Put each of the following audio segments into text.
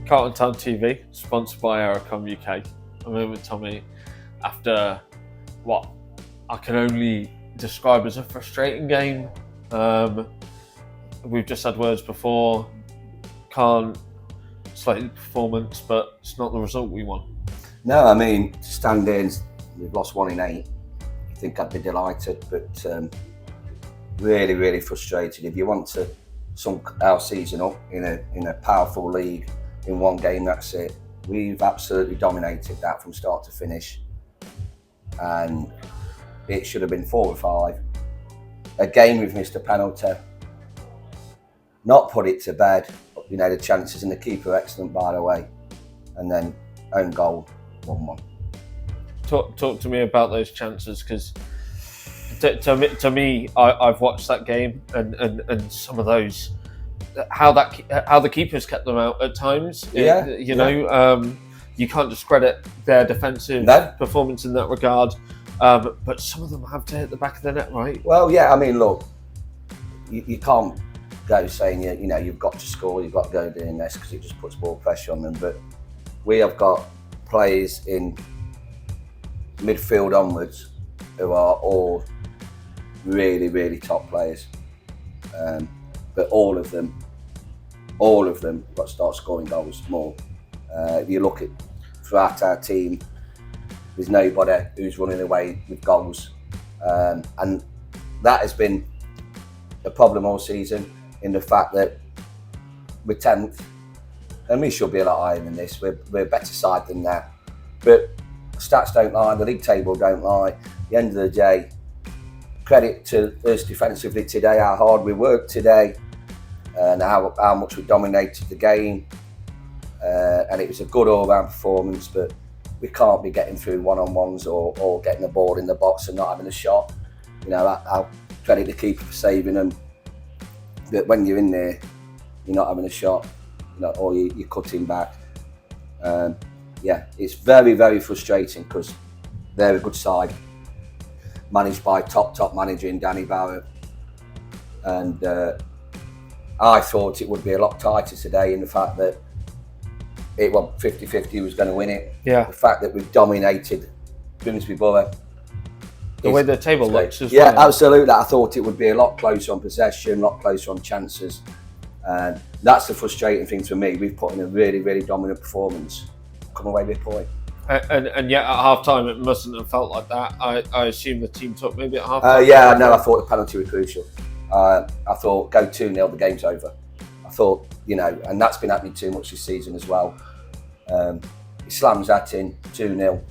Carlton Town TV, sponsored by Aerocom UK. I'm here with Tommy after what I can only describe as a frustrating game. We've just had words before. Can't slate the performance, but it's not the result we want. No, I mean, standings, we've lost 1 in 8. I think I'd be delighted, but really, really frustrated. If you want to sunk our season up in a powerful league in one game, that's it. We've absolutely dominated that from start to finish, and it should have been 4 or 5. Again, we've missed a penalty. Not put it to bed. You know, the chances, and the keeper excellent, by the way. And then own goal, 1-1. Talk to me about those chances, because to me, I've watched that game and some of those, how the keepers kept them out at times. Yeah, you can't discredit their defensive performance in that regard. But some of them have to hit the back of the net, right? Well, yeah. I mean, look, you can't go saying you've got to score, you've got to go doing this, because it just puts more pressure on them. But we have got players in midfield onwards who are all really, really top players. But all of them got to start scoring goals more. If you look at throughout our team, there's nobody who's running away with goals, and that has been a problem all season, in the fact that we're 10th, and we should be a lot higher than this. We're a better side than that, but stats don't lie, the league table don't lie. At the end of the day, credit to us defensively today, how hard we worked today, and how much we dominated the game, and it was a good all-round performance. But we can't be getting through one-on-ones or getting the ball in the box and not having a shot. I'll credit the keeper for saving them, but when you're in there, you're not having a shot, or you're cutting back. It's very, very frustrating, because they're a good side, managed by top manager in Danny Barrett, and I thought it would be a lot tighter today, in the fact that it was 50-50 who was going to win it. Yeah. The fact that we've dominated Grimsby Borough. The way the table looks as well. Yeah, absolutely. I thought it would be a lot closer on possession, a lot closer on chances. And that's the frustrating thing for me. We've put in a really, really dominant performance, come away with a point. And yet at half time it mustn't have felt like that. I assume the team took maybe at half time. I thought the penalty was crucial. I thought go 2-0, the game's over. I thought, and that's been happening too much this season as well. He slams that in, 2-0.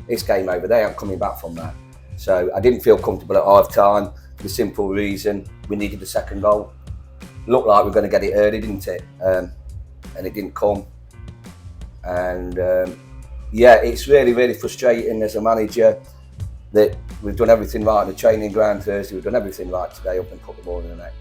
It's game over. They aren't coming back from that. So I didn't feel comfortable at half time, for the simple reason we needed the second goal. Looked like we were going to get it early, didn't it? And it didn't come. And it's really, really frustrating as a manager that we've done everything right on the training ground Thursday. We've done everything right today, up and put the ball in the net.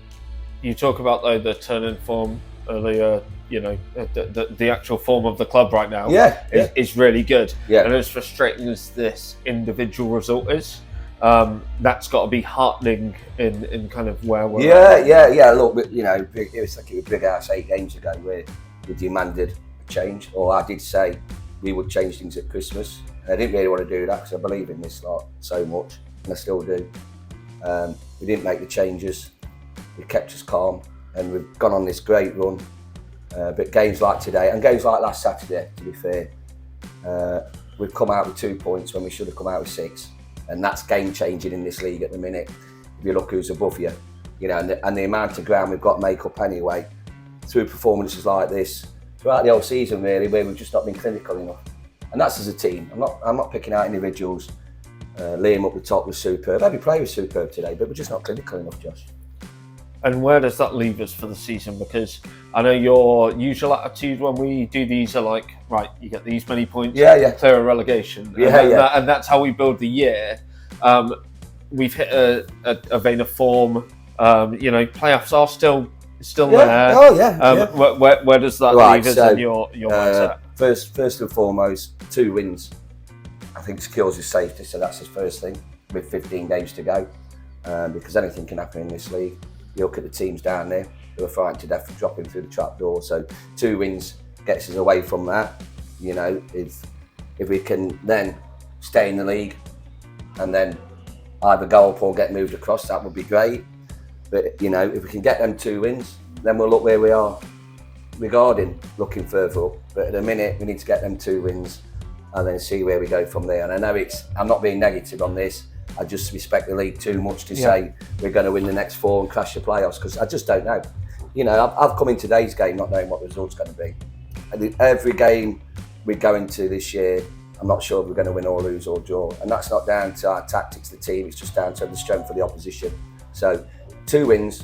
You talk about though the turn in form earlier. The actual form of the club right now is really good. Yeah. And as frustrating as this individual result is, that's got to be heartening in kind of where we're at. Yeah. Look, it was like it was Big House 8 games ago where we demanded a change, or I did say we would change things at Christmas. And I didn't really want to do that, because I believe in this lot so much, and I still do. We didn't make the changes. We kept us calm, and we've gone on this great run. But games like today, and games like last Saturday, to be fair, we've come out with 2 points when we should have come out with 6, and that's game changing in this league at the minute. If you look who's above you, and the amount of ground we've got to make up anyway, through performances like this throughout the whole season, really, where we've just not been clinical enough, and that's as a team. I'm not picking out individuals. Liam up the top was superb. Every player was superb today, but we're just not clinical enough, Josh. And where does that leave us for the season? Because I know your usual attitude when we do these are like, right, you get these many points, clear a relegation. And that's how we build the year. We've hit a vein of form. Playoffs are still there. Oh, yeah. Where does that leave us in your mindset? First and foremost, 2 wins, I think, secures his safety. So that's his first thing, with 15 games to go. Because anything can happen in this league. You look at the teams down there who are frightened to death for dropping through the trap door. So 2 wins gets us away from that. You know, if we can then stay in the league and then either go up or get moved across, that would be great. But you know, if we can get them 2 wins, then we'll look where we are regarding looking further up. But at the minute, we need to get them 2 wins and then see where we go from there. And I know I'm not being negative on this. I just respect the league too much to say we're going to win the next 4 and crash the playoffs, because I just don't know. You know, I've come in today's game not knowing what the result's going to be. And every game we go into this year, I'm not sure if we're going to win or lose or draw. And that's not down to our tactics, the team. It's just down to the strength of the opposition. So 2 wins,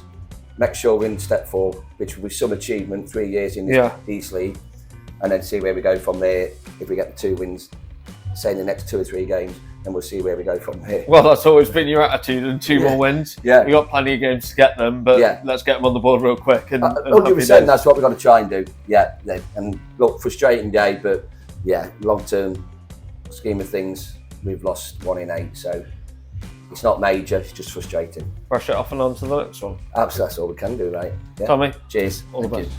make sure we step forward, which will be some achievement, 3 years in the East League, and then see where we go from there. If we get the 2 wins, say in the next 2 or 3 games, then we'll see where we go from here. Well, that's always been your attitude, and 2 more wins. Yeah. We've got plenty of games to get them, but let's get them on the board real quick. And 100%, that's what we're going to try and do. Yeah. And look, frustrating day, but long term scheme of things, we've lost 1 in 8, so it's not major, it's just frustrating. Brush it off and on to the next one. Absolutely, that's all we can do, right? Yeah. Tommy, cheers. All the best.